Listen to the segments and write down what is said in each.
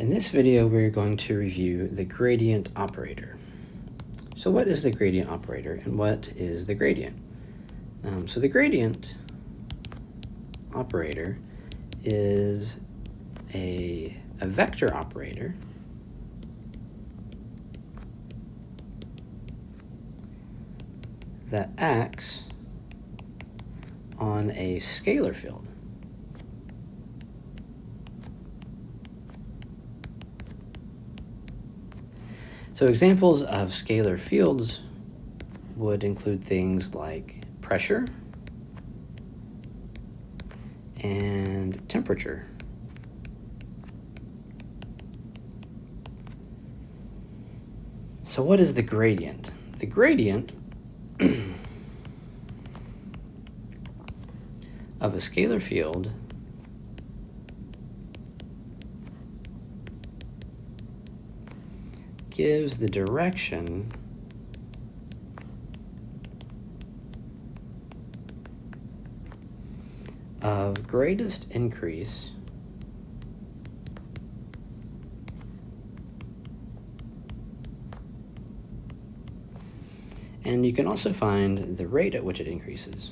In this video, we're going to review the gradient operator. So what is the gradient operator and what is the gradient? So the gradient operator is a vector operator that acts on a scalar field. So examples of scalar fields would include things like pressure and temperature. So what is the gradient? The gradient of a scalar field gives the direction of greatest increase and you can also find the rate at which it increases.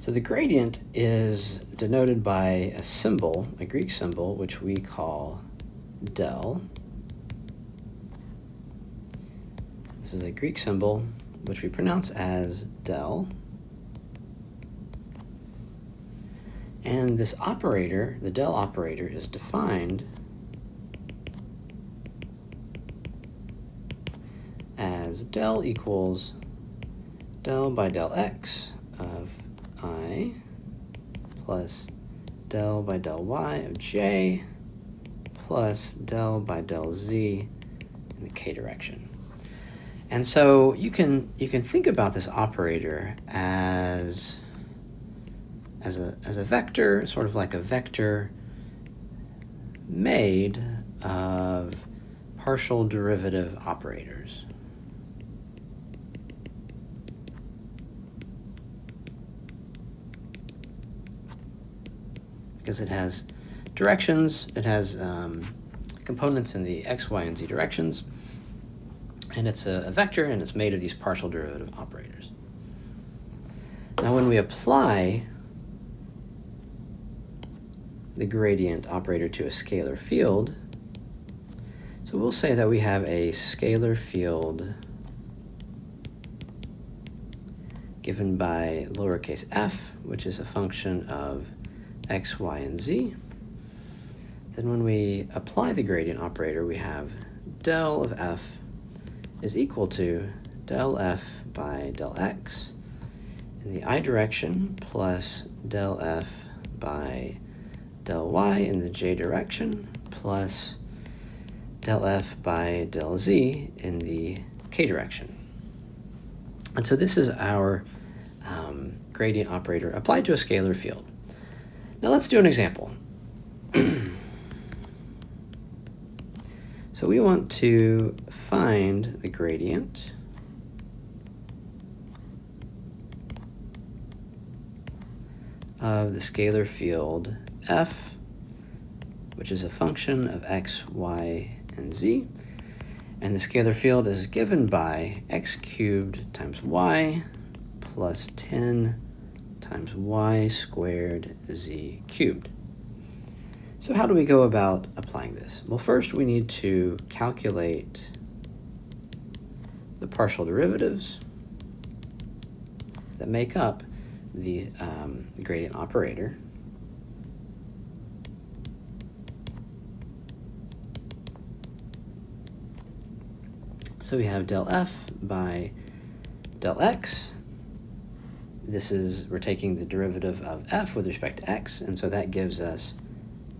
So the gradient is denoted by a symbol, a Greek symbol, which we call del. This is a Greek symbol which we pronounce as del. And this operator, the del operator, is defined as del equals del by del x of I plus del by del y of j plus del by del z in the k direction. And so you can think about this operator as a vector, sort of like a vector made of partial derivative operators. Because it has directions, it has components in the x, y, and z directions, and it's a vector, and it's made of these partial derivative operators. Now when we apply the gradient operator to a scalar field, so we'll say that we have a scalar field given by lowercase f, which is a function of x, y, and z. Then when we apply the gradient operator, we have del of f is equal to del f by del x in the I direction plus del f by del y in the j direction plus del f by del z in the k direction. And so this is our gradient operator applied to a scalar field. Now let's do an example. So we want to find the gradient of the scalar field f, which is a function of x, y, and z. And the scalar field is given by x cubed times y plus 10 times y squared z cubed. So how do we go about applying this? Well, first we need to calculate the partial derivatives that make up the gradient operator. So we have del f by del x. We're taking the derivative of f with respect to x, and so that gives us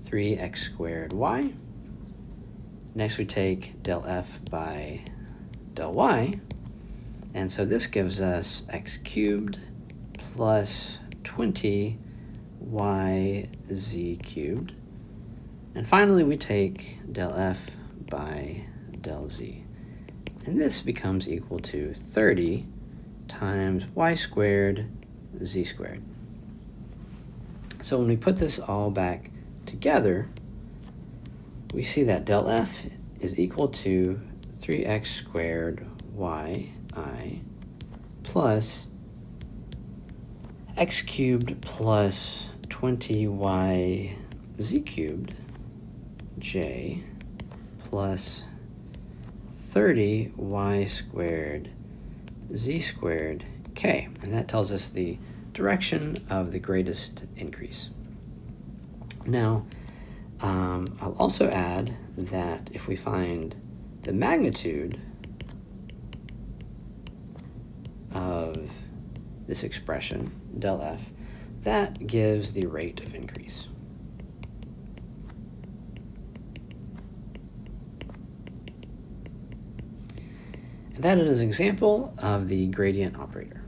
3x squared y. Next we take del f by del y, and so this gives us x cubed plus 20 yz cubed. And finally we take del f by del z. And this becomes equal to 30 times y squared z squared. So when we put this all back together, we see that del f is equal to 3x squared yi plus x cubed plus 20y z cubed j plus 30y squared z squared k. And that tells us the direction of the greatest increase. Now, I'll also add that if we find the magnitude of this expression, del f, that gives the rate of increase. And that is an example of the gradient operator.